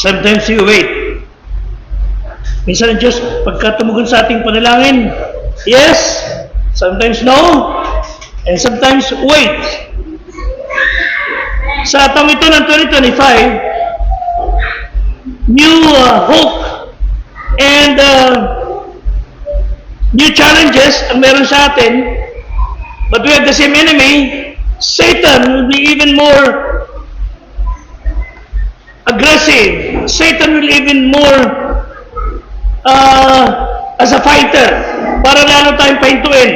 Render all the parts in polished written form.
Sometimes you wait. Minsan ang Diyos, pagka tumugon sa ating panalangin, yes, sometimes no, and sometimes wait. Sa taong ito ng 2025, new hope And new challenges ang meron sa atin, but we have the same enemy. Satan will be even more aggressive. Satan will even more as a fighter para lalo tayong pahintuin.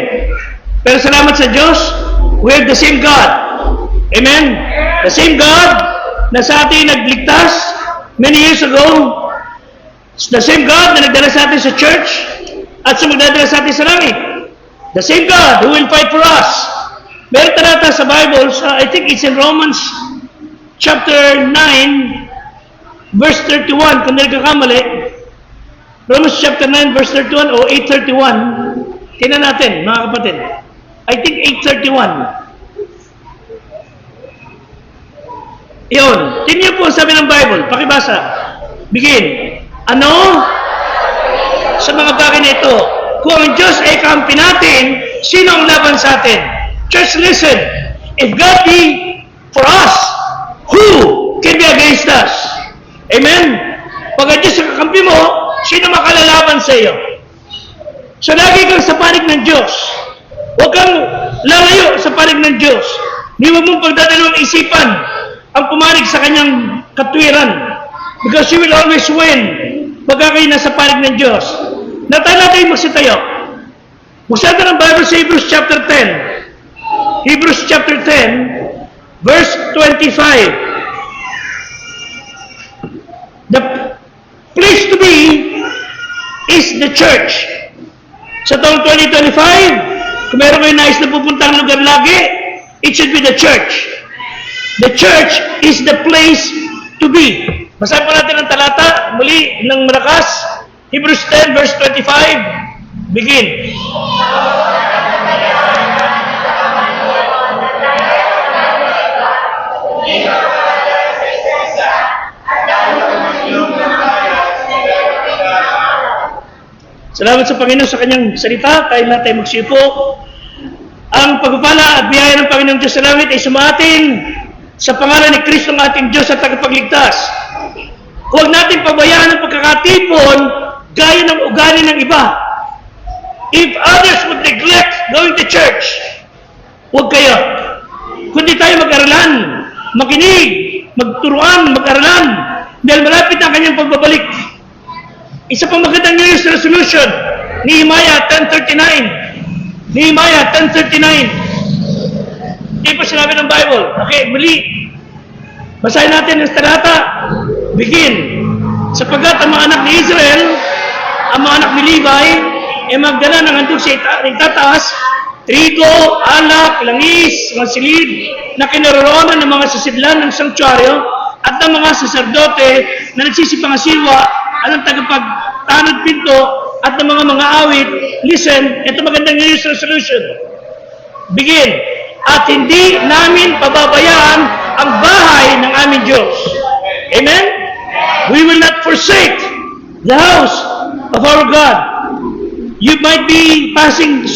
Pero salamat sa Diyos, we have the same God. Amen? The same God na sa atin nagligtas many years ago. The same God na nagdala sa atin sa church at sa magdadala sa atin sa langit. The same God who will fight for us. Meron talata sa Bible, I think it's in Romans chapter 9, verse 31, kung nagkakamali. Romans chapter 9, verse 31 o 8:31. Tingnan natin, mga kapatid. I think 8:31. Iyon. Tingnan niyo po sabi ng Bible. Pakibasa. Begin. Ano? Sa mga bagay na ito, kung ang Diyos ay kampi natin, sino ang laban sa atin? Church, listen. If God be for us, who can be against us? Amen? Pag ang Diyos ang kakampi mo, sino makalalaban sa iyo? So, lagi kang sa panig ng Diyos. Huwag kang lalayo sa panig ng Diyos. Di huwag mong pagdadalawang isipan ang pumanig sa kanyang katwiran. Because you will always win pagka kayo nasa panig ng Diyos. Natala tayo magsitayo. Buksan ka ng Bible sa Hebrews chapter 10. Hebrews chapter 10, verse 25. The place to be is the church. Sa taong 2025, kung meron kayo nais na pupuntang lugar lagi, it should be the church. The church is the place to be. Basahin po natin ang talata, muli ng malakas. Hebrews 10, verse 25. Begin. Salamat sa Panginoon sa kanyang salita. Tayo na tayo magsipo. Ang pagpapala at biyaya ng Panginoong Diyos sa langit ay sumatin sa pangalan ni Kristo ng ating Diyos at tagapagligtas. Huwag natin pabayaan ang pagkakatipon gaya ng ugali ng iba. If others would neglect going to church, huwag kayo. Kundi tayo mag-aralan, makinig, magturuan, mag-aralan, dahil malapit ang kanyang pagbabalik. Isa pang magandang New Year's resolution, Nehemiah 10:39. Nehemiah 10:39. Hindi pa sinabi ng Bible. Okay, muli. Basahin natin ang talata. Begin. Sapagkat ang mga anak ni Israel, ang mga anak ni Levi, ay magdala ng handog sa itataas, trigo, alak, langis, mga silid, na kinaroroonan ng mga sasidlan ng sanktuaryo at ng mga saserdote na nagsisipangasiwa at ng tagapagtanod pinto at ng mga awit. Listen, ito magandang New Year's resolution. Begin. At hindi namin pababayaan ang bahay ng aming Diyos. Amen? We will not forsake the house of our God. You might be passing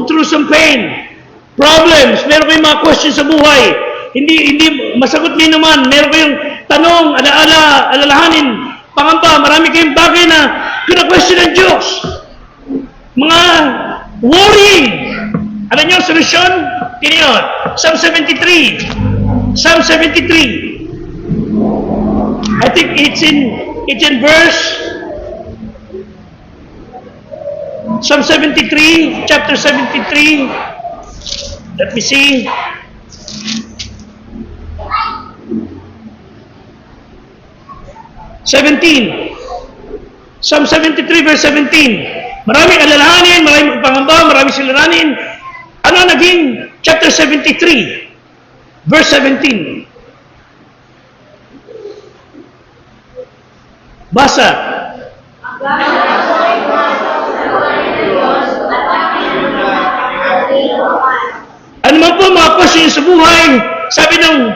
through some pain, problems, meron kayong mga questions sa buhay. Hindi masagot niyo naman, meron kayong tanong, alaala, alalahanin, pangamba, marami kayong bagay na kina-question ng Diyos. Mga worrying. Ano niyo ang solusyon? Tiniyon. Psalm 73. Psalm 73. I think it's in verse Psalm 73, chapter 73. Let me see. Psalm 73, verse 17. Maraming alalahanin, maraming pangamba, maraming siliranin. Ano naging chapter 73, verse 17? Basa. Ano man po mga question sa buhay, sabi ng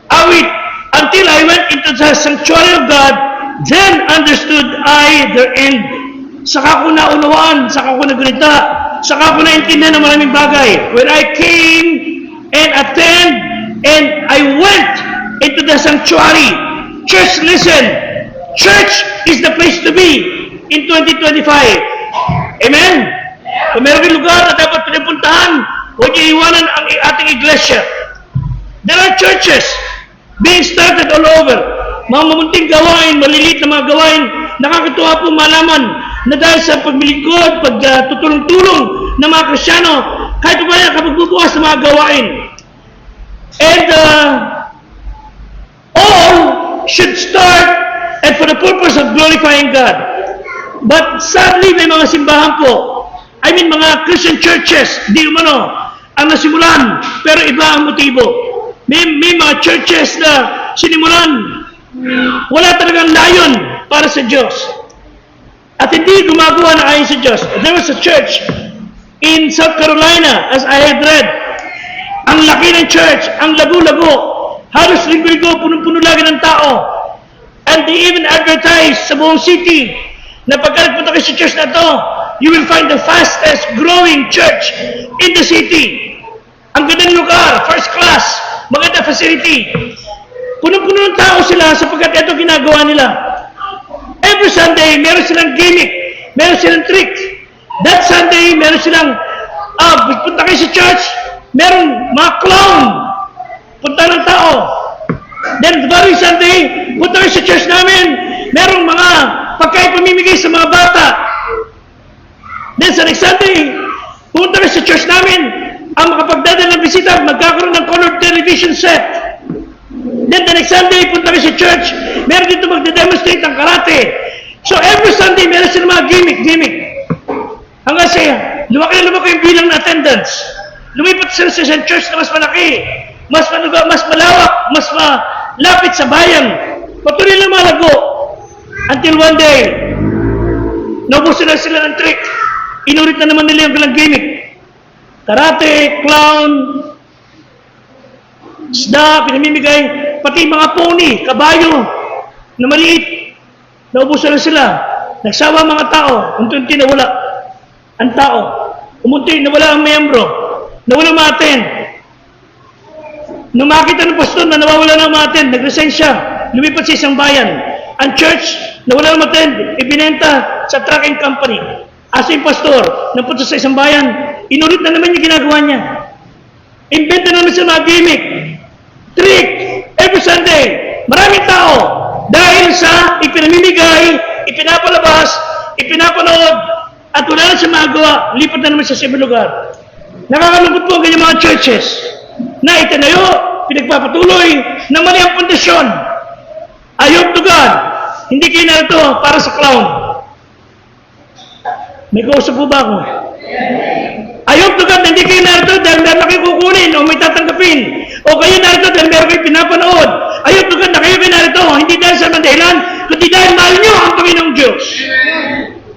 awit, until I went into the sanctuary of God, then understood I their end. Saka ko naunawaan, saka ko nagunita, saka ko naintindihan ng maraming bagay. When I came and attend and I went into the sanctuary. Church, listen. Church is the place to be. in 2025. Amen? Kung meron kang lugar na dapat pinapuntahan, huwag niyo iwanan ang ating iglesia. There are churches being started all over. Mga mamunting gawain, maliliit na mga gawain, nakakatuwa po malaman na dahil sa paglilingkod, pagtutulong-tulong ng mga Kristyano, kahit pa yan kapag bubukas ng mga gawain. And all should start and for the purpose of glorifying God. But sadly, may mga simbahan po, mga Christian churches, di umano, ang nasimulan, pero iba ang motibo. May mga churches na sinimulan, wala talagang layon para sa Diyos. At hindi gumagawa na ayon sa Diyos. There was a church in South Carolina, as I had read. Ang laki ng church, ang lago-lago. Halos linggo-linggo, punong-puno lagi ng tao. And they even advertised sa buong city na pagka nagpunta kayo sa church na to, you will find the fastest growing church in the city. Ang gandang lugar, first class, maganda facility. Punong-puno ng tao sila sapagkat ito ginagawa nila. Every Sunday, meron silang gimmick, meron silang trick. That Sunday, meron silang, punta kayo sa church, meron mga clown, punta ng tao. Then, the very Sunday, punta kayo sa church namin, merong mga pagkain pamimigay sa mga bata. Then, sa next Sunday, punta kayo sa church namin, ang makapagdadala ng bisita, magkakaroon ng colored television set. Then the next Sunday, punta kayo sa church, meron dito magde-demonstrate ng karate. So every Sunday, meron sila mga gimmick. Hanggang sa lumaki yung bilang na attendance. Lumipat sila sa isang church na mas malaki, mas malawak, mas malapit sa bayan. Patuloy lang malago. Until one day, naubusan na sila ng trick. Inulit na naman nila yung bilang gimmick. Karate, clown, isda, pinamimigay, pati mga pony, kabayo, na maliit, naubusan na sila. Nagsawa mga tao, unti-unti nawala ang tao. Umunti, nawala ang miyembro, nawala ang attend. Nung makita ng pastor na nawawala ng attend, nag-resign siya, lumipat sa isang bayan. Ang church, nawala ng attend, ibinenta sa trucking company. Asa yung pastor, napunta sa isang bayan, inulit na naman yung ginagawa niya. Inventa naman sa mga gimmick, trick, every Sunday, maraming tao, dahil sa ipinamimigay, ipinapalabas, ipinapanood, at wala na siya magawa, lipat na naman sa ibang lugar. Nakakalungkot po ang ganyan mga churches, na itinayo, pinagpapatuloy, na mali ang pundasyon. I hope to God, hindi kayo na ito para sa clown. May kausap po ba ako? I hope to God, hindi kayo narito dahil meron kayo kukunin o may tatanggapin. O kayo narito dahil meron kayo pinapanood. I hope to God na kayo narito, hindi dahil sa dahilan, kundi dahil mahal nyo ang Panginoong Diyos.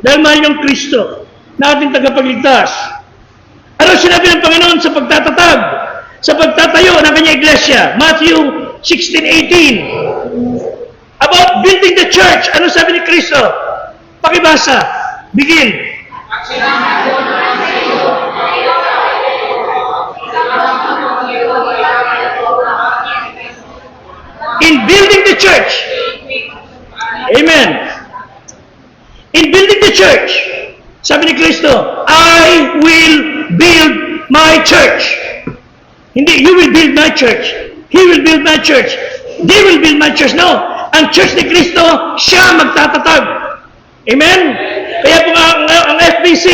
Dahil mahal nyo ang Kristo na ating tagapagligtas. Ano sinabi ng Panginoon sa pagtatatag, sa pagtatayo ng kanyang iglesia? Matthew 16:18. About building the church, ano sabi ni Kristo? Pakibasa. Begin. In building the church. Amen. In building the church, sabi ni Kristo, I will build my church. Hindi, you will build my church. He will build my church. They will build my church. No, ang church ni Kristo, siya magtatatag. Amen? Kaya po ang FBC,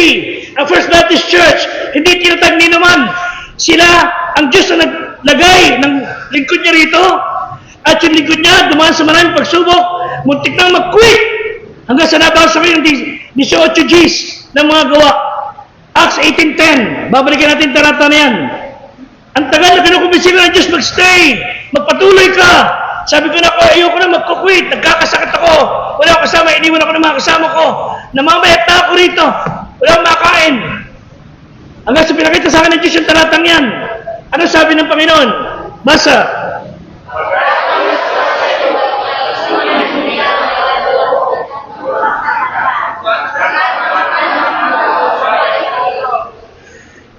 ang First Baptist Church, hindi tinatag ni naman. Sila, ang Diyos na naglagay ng lingkod niya rito, at yung lingkod niya, dumaan sa maraming pagsubok, muntik nang mag-quit. Hanggang sa nabasa ko yung 18 Gs ng mga gawa. Acts 18:10. Babalikan natin tarata na yan. Ang tagal na kinukumbinsin ng Diyos mag-stay, magpatuloy ka. Sabi ko na ako, ayoko na magkukwit, nagkakasakit ako. Wala akong kasama, iniwan ako ng mga kasama ko. Namamayat na ako rito. Wala akong makain. Hanggang sa pinakita sa akin ng Diyos yung talatang yan. Ano sabi ng Panginoon? Basa.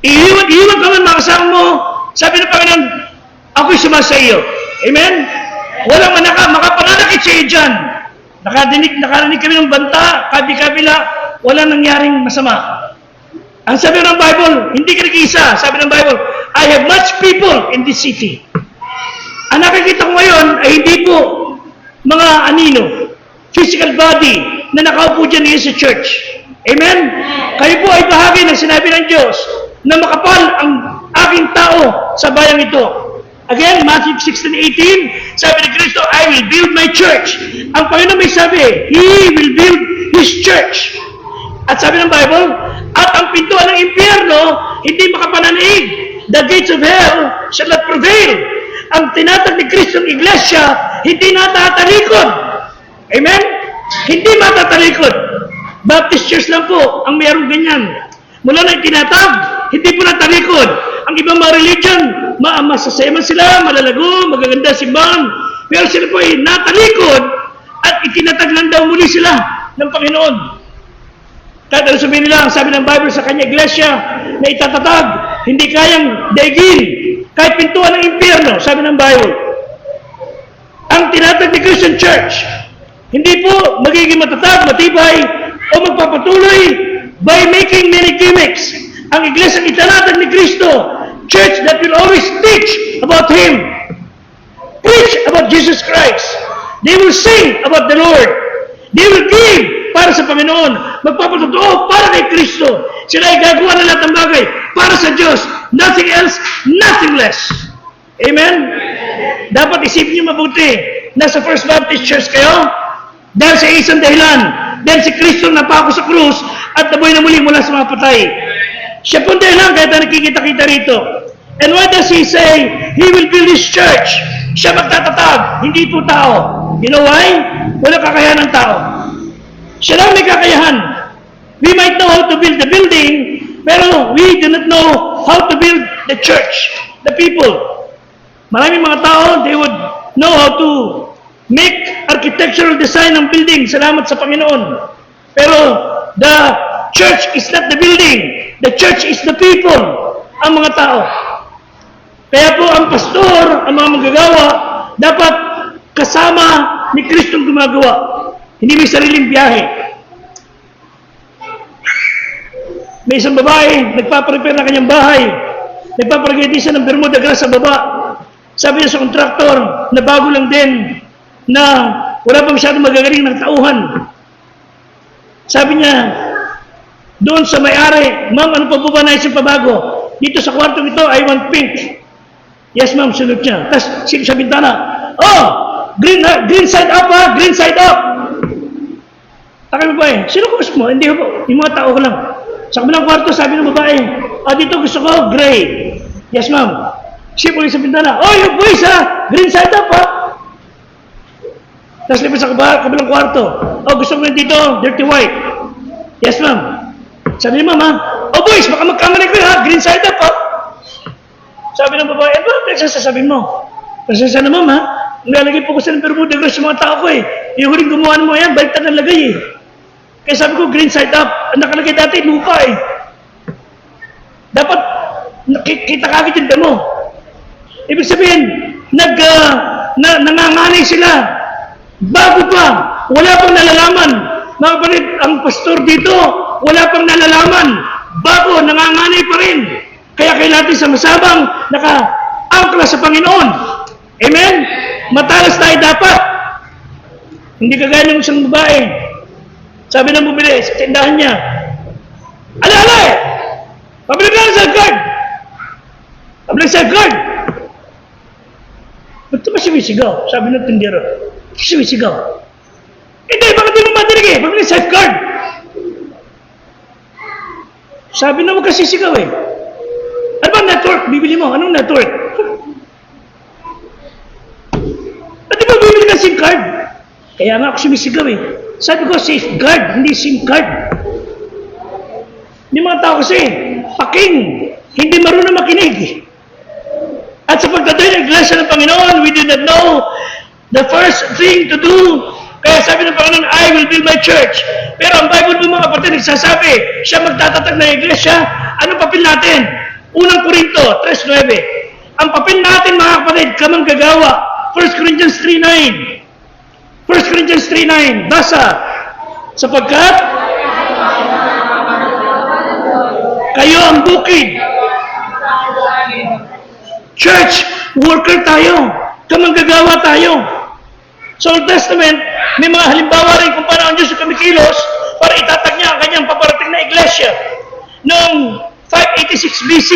Iiwan ka man mga kasama mo. Sabi ng Panginoon, ako'y sumasa iyo. Amen? Walang makapananakit sa iyo dyan. Nakarinig kami ng banta, kabi-kabila, wala nangyaring masama. Ang sabi ng Bible, hindi ka nag-iisa. Sabi ng Bible, I have much people in this city. Ang nakikita ko ngayon ay hindi po mga physical body na nakaupo dyan sa church. Amen? Kayo po ay bahagi ng sinabi ng Diyos na makapal ang aking tao sa bayang ito. Again, Matthew 16:18, sabi ni Kristo, I will build my church. Ang Panginoon may sabi, He will build His church. At sabi ng Bible, at ang pintuan ng impyerno, hindi makapananaig. The gates of hell shall not prevail. Ang tinatag ni Kristo ng iglesia, hindi natatalikod. Amen? Hindi matatalikod. Baptist church lang po ang mayroong ganyan. Mula na itinatag, hindi po natalikod. Ang ibang mga religion, masasayaman sila, malalago, magaganda simbahan. Pero sila po ay natalikod at itinatag lang daw muli sila ng Panginoon. Kahit ano sabihin nila, ang sabi ng Bible sa kanya iglesia na itatatag, hindi kayang daigin, kahit pintuan ng impyerno, sabi ng Bible. Ang tinatag ni Christian Church, hindi po magiging matatag, matibay, o magpapatuloy by making many gimmicks. Ang iglesia itinatag ni Kristo, church that will always teach about Him, preach about Jesus Christ. They will sing about the Lord. They will give para sa Panginoon, magpapatotoo para kay Kristo. Sila ay gagawa ng lahat ng bagay para sa Diyos. Nothing else, nothing less. Amen? Dapat isipin niyo mabuti, nasa First Baptist Church kayo, dahil sa isang dahilan, dahil si Kristo napako sa krus at nabuhay na muli mula sa mga patay. Siya po dahilan kahit na nakikita-kita rito. And what does He say? He will build His church. Siya magtatatag, hindi po tao. You know why? Wala kakayahan ng tao. Siya lang may kakayahan. We might know how to build the building, pero we do not know how to build the church, the people. Maraming mga tao, they would know how to make architectural design ng building. Salamat sa Panginoon. Pero the church is not the building. The church is the people. Ang mga tao. Kaya po ang pastor, ang mga manggagawa, dapat kasama ni Kristong gumagawa. Hindi may sariling biyahe. May isang babae, nagpaprepare na kanyang bahay. Nagpaprepare siya ng Bermuda grass sa baba. Sabi niya sa kontraktor, na bago lang din, na wala pa masyadong magagaling ng tauhan. Sabi niya, doon sa may-ari, ma'am, ano pa po ba nais yung pabago? Dito sa kwartong ito, I want pink. Yes, ma'am, sunod niya. Tapos, sa bintana, oh, green side up ha, green side up. Takay mo ba sino gusto mo? Hindi po, yung mga tao ko lang. Sa kabilang kwarto, sabi ng babae, dito gusto ko, gray. Yes, ma'am. Siya po yung sa bintana, oh, yung boys ha, green side up ha. Tapos lipat sa kabilang kwarto, gusto ko dito, dirty white. Yes, ma'am. Sabi ni ma'am, boys, baka magkamali ko ha, green side up ha. Sabi ng babae, ano ba sasasabihin mo? Pasensya na ma'am ha, nilalagay po ko sa Bermuda grass sa mga tao ko yung huling gumawa mo yan, baliktad ang lagay Kaya sabi ko, green side up, ang nakalagay dati, lupa Dapat, kita kagad yung damo. Ibig sabihin, nanganganay sila. Bago pa, wala pang nalalaman. Mga kapatid, ang pastor dito, wala pang nalalaman. Bago, nanganganay pa rin. Kaya kailangan sa masabang naka-angkla sa Panginoon. Amen? Matalas tayo dapat. Hindi kagaya ng isang babae. Sabi ng bumili sa tindahan niya, ala! Pabili ka ng safeguard! Pabili ng safeguard! Ba't ito ba sumisigaw? Sabi ng tindero. Sumisigaw. Hindi, bakit di mo madinig Pabili ng safeguard! Sabi na huwag ka sisigaw Ano ba network? Bibili mo. Anong network? At di ba bibili ka SIM card? Kaya nga ako sumisigaw Sabi ko, safeguard, hindi SIM card. Yung mga tao kasi, paking, hindi marunong makinig. At sa pagdadayo ng iglesia ng Panginoon, we did not know the first thing to do. Kaya sabi ng Panginoon, I will build my church. Pero ang Bible mo mga kapatid, nagsasabi, siya magtatatag ng iglesia. Anong papel natin? Unang Korinto 3:9. Ang papel natin mga kapatid, kamang gagawa. 1 Corinthians 3:9. 1 Corinthians 3:9, basa. Sapagkat kayo ang bukid. Church, worker tayo. Kamanggagawa tayo. Sa Old Testament, may mga halimbawa rin kung paano ang Diyos kumikilos para itatag niya ang kanyang paparating na iglesia. Noong 586 BC,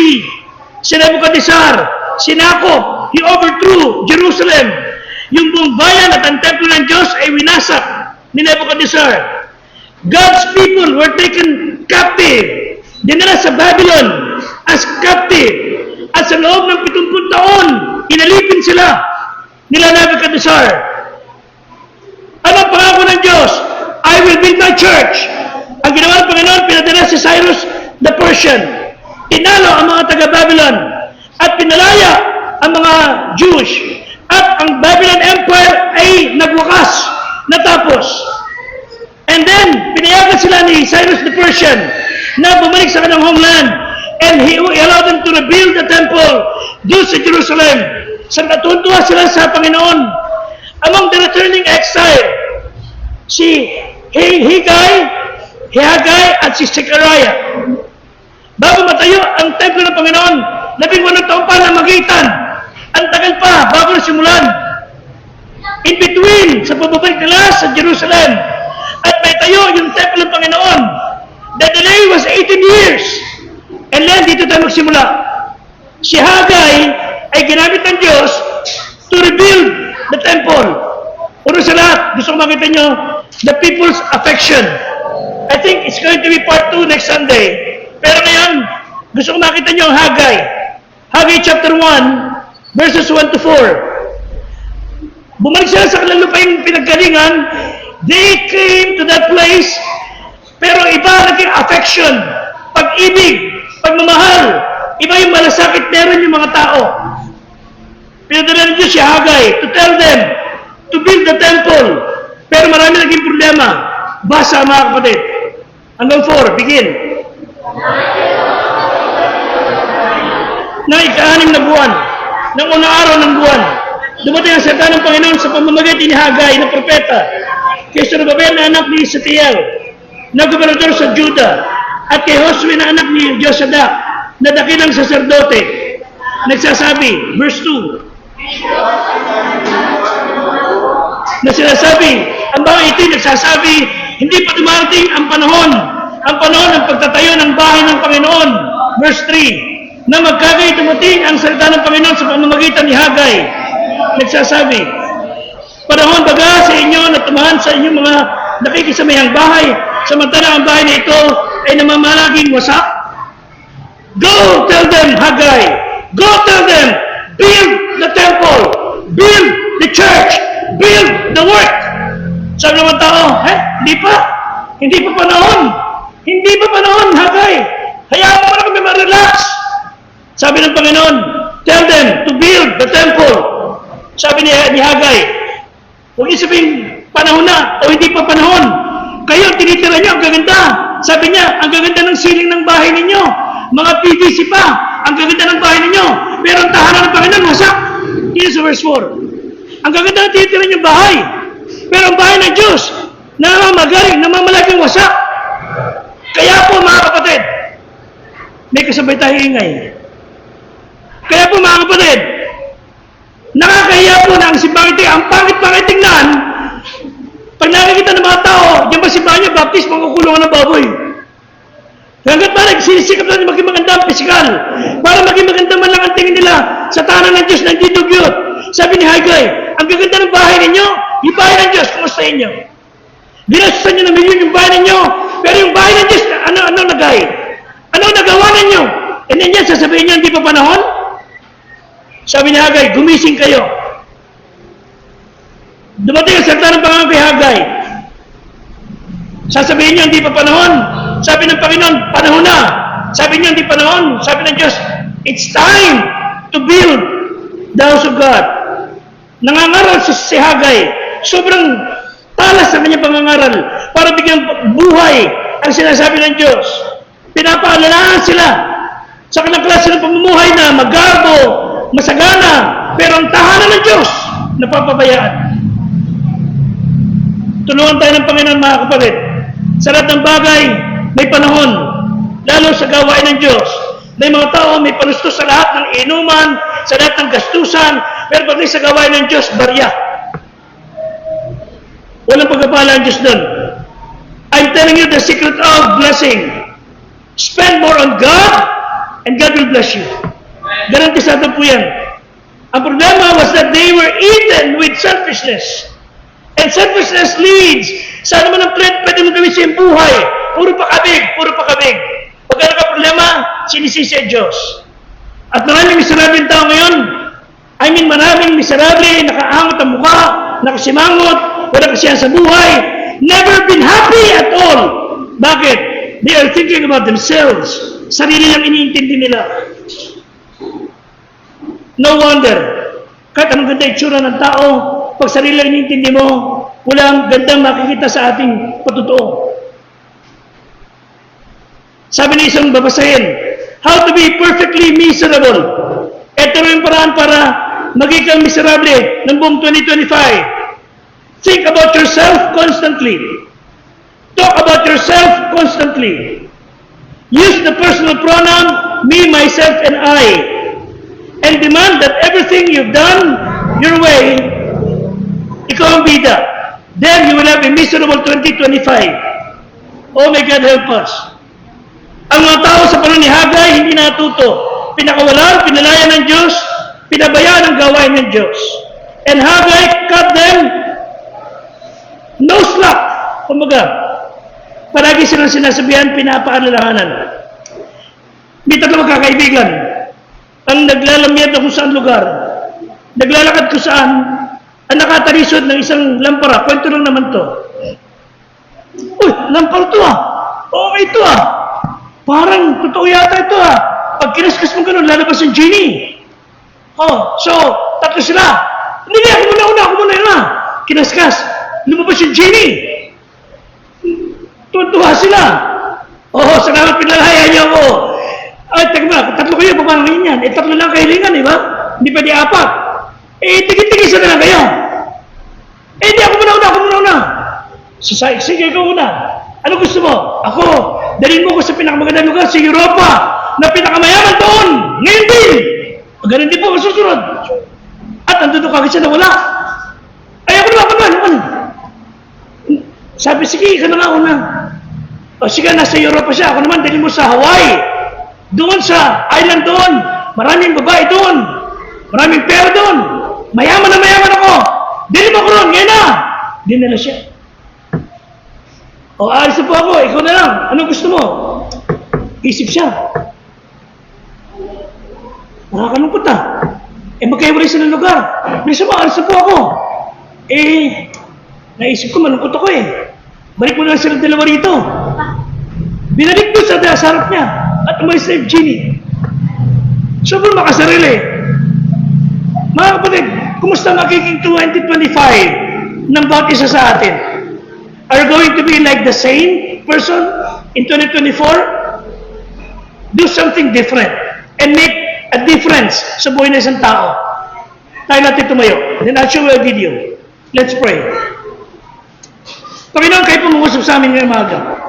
si Nebuchadnezzar, sinakop, he overthrew Jerusalem. Yung buong bayan at ang templo ng Diyos ay winasak ni Nebuchadnezzar. God's people were taken captive. Dinala sa Babylon as captive. At sa loob ng 70 taon, inalipin sila nila Nebuchadnezzar. Ano ang pangako ng Diyos? I will build my church. Ang ginawa ng Panginoon, pinadala si Cyrus the Persian. Tinalo ang mga taga-Babylon at pinalaya ang mga Jews. At ang Babylon Empire ay nagwakas, natapos. And then, pinayagan sila ni Cyrus the Persian na bumalik sa kanilang homeland. And he allowed them to rebuild the temple doon sa Jerusalem. Sa natutuwa sila sa Panginoon. Among the returning exile, si Haggai at si Zechariah. Bago matayo ang templo ng Panginoon, 11 taon pa na magitan. Ang tagal pa bago simulan. In between, sa pababalik nila sa Jerusalem, at may tayo yung templo ng Panginoon. The delay was 18 years. And then, dito tayo magsimula. Si Haggai ay ginamit ng Diyos to rebuild the temple. Una sa lahat, gusto ko makita nyo, the people's affection. I think it's going to be part 2 next Sunday. Pero ngayon, gusto ko makita nyo ang Haggai. Haggai chapter 1, verses 1 to 4. Bumalik sila sa kanilang lupaing pinaggalingan. They came to that place, pero iba naging affection, pag-ibig, pagmamahal. Iba yung malasakit meron yung mga tao. Pinadala ng Diyos si Haggai to tell them to build the temple. Pero marami naging problema. Basa mga kapatid. Hanggang 4, begin. Na ika-6 na buwan, ng unang araw ng buwan, dumating ang salita ng Panginoon sa pamamagitan ni Haggai na propeta kay Zorobabel na anak ni Setiel, na gobernador sa Juda, at kay Josue na anak ni Josadak, na dakilang saserdote. Nagsasabi, verse 2, na sinasabi, ang mga ito nagsasabi, hindi pa dumarating ang panahon ng pagtatayo ng bahay ng Panginoon. Verse 3, na magkagay dumating ang salita ng Panginoon sa pamamagitan ni Haggai. Nagsasabi, panahon baga sa inyo na tumahan sa inyong mga nakikisamahang bahay, samantala ang bahay na ito ay namamalaging wasak. Go tell them, Haggai, go tell them, build the temple, build the church, build the work. Sabi naman tao, hindi pa panahon, Haggai. Hayaan mo na kami ma-relax. Sabi ng Panginoon, tell them to build the temple. Sabi ni Haggai, huwag niyo sabihin panahon na o hindi pa panahon. Kayo, tinitira niyo, ang gaganda. Sabi niya, ang gaganda ng ceiling ng bahay ninyo. Mga PVC pa, ang gaganda ng bahay ninyo. Pero ang tahanan ng Panginoon, wasak. Dito sa verse 4. Ang gaganda ng tinitira niyo bahay. Pero ang bahay ng Diyos, namamalaging wasak. Kaya po mga kapatid, may kasabay tayo ingay. Kaya po mga kapatid, nakakahiya po na ang simbahan ito, ang pangit-pangit tingnan. Pag nakikita ng mga tao, yung ba simbahan niya, baptist, magkukulungan ng baboy. Hanggat ba nagsisikap na maging maganda ang pisikal, para maging maganda man lang ang tingin nila sa tahanan ng Diyos na hindi dugyot. Sabi ni Haggai, ang gaganda ng bahay ninyo, yung bahay ng Diyos, kumustahin nyo? Ginasusan nyo ng milyon yung bahay ninyo, pero yung bahay ng Diyos, ano nagay? Ano nagawa ninyo? And then yan, sasabihin nyo, hindi pa panahon? Sabi ni Haggai, gumising kayo. Dumating ang salita ng Panginoon kay Haggai. Sasabihin nyo, hindi pa panahon. Sabi ng Panginoon, panahon na. Sabi nyo, hindi panahon. Sabi ng Diyos, it's time to build the house of God. Nangangaral si Haggai. Sobrang talas sa kanyang pangangaral para bigyan buhay ang sinasabi ng Diyos. Pinapaalalahan sila sa kanilang klase ng pamumuhay na magarbo, masagana, pero ang tahanan ng Diyos napapabayaan. Tulungan tayo ng Panginoon, mga kapatid. Sa lahat ng bagay, may panahon. Lalo sa gawain ng Diyos. May mga tao, may panustos sa lahat ng inuman, sa lahat ng gastusan, pero pati sa gawain ng Diyos, barya. Walang pagkapala ang Diyos doon. I'm telling you the secret of blessing. Spend more on God, and God will bless you. Garantisado po yan. Ang problema was that they were eaten with selfishness. And selfishness leads. Sa naman ang pwede mo gawin sa iyong buhay. Puro pakabig, puro pakabig. Pag ano ka problema, sinisisi ang Diyos. At maraming miserable tao ngayon. I mean, maraming miserable, nakaangot ang mukha, nakasimangot, wala kasiyahan sa buhay, never been happy at all. Bakit? They are thinking about themselves. Sarili lang iniintindi nila. No wonder, kahit anong ganda itsura ng tao, pag sarili lang iniintindi mo, walang gandang makikita sa ating patutoo. Sabi ni isang babasahin, how to be perfectly miserable. Ito rin yung paraan para maging kang miserable ng buong 2025. Think about yourself constantly. Talk about yourself constantly. Use the personal pronoun, me, myself, and I. And demand that everything you've done your way, ikaw ang bida. Then you will have a miserable 2025. Oh my God, help us. Ang mga tao sa panahon ni Hagay, hindi natuto. Pinakawalan, pinalayan ng Diyos, pinabayaan ang gawain ng Diyos. And Hagay cut them no slack. Kumbaga, palagi silang sinasabihan, pinapaalalahanan. May tatlo magkakaibigan. Ang naglalamyad na kung saan lugar. Naglalakad kung saan, ang nakatarisod ng isang lampara. Kwento lang naman to. Uy, lampara to ah. Okay to ah. Parang totoo yata ito ah. Pag kinaskas mo ganun, lalabas yung genie. Oh, so, tatlo sila. Hindi, ako muna yun ah. Kinaskas. Lumabas yung genie. Tuwa sila. Oh, salamat pinalayan niyo ako. Ay, tagma, tatlo kayo, pamangin yan. Tatlo lang kahilingan, di ba? Hindi pwede apat. Tigit-tigisan na lang kayo. Di ako muna. Sige, ikaw muna. Ano gusto mo? Ako, dalhin mo ko sa pinakamagandang lugar sa Europa na pinakamayaman doon. Ngayon din. Ganun din po, susunod. At nandun kagad siya na wala. Ay, ako naman. Sabi, sige, ikaw na nga una. O sige, nasa Europa siya. Ako naman, dalhin mo sa Hawaii. Doon sa island doon. Maraming babae doon. Maraming pera doon. Mayaman ako. Dalhin mo ko ron, ngayon na. Dinala siya. O, alis na po ako. Ikaw na lang. Anong gusto mo? Isip siya. Nakakalungkot na. Magkaiwalay sila ng lugar. Bisa mo, alis na po ako. Naisip ko, malungkot ako Balik mo na lang sila dalawa rito. Binalik ko sa harap niya. At umalis na yung genie. Sobrang makasarili. Mga kapatid, kumusta magiging 2025 ng bawat isa sa atin? Are you going to be like the same person in 2024? Do something different and make a difference sa buhay ng isang tao. Tayo natin tumayo. Then I'll show you a video. Let's pray. Panginoon, kayo po mangusap sa amin ngayong umaga.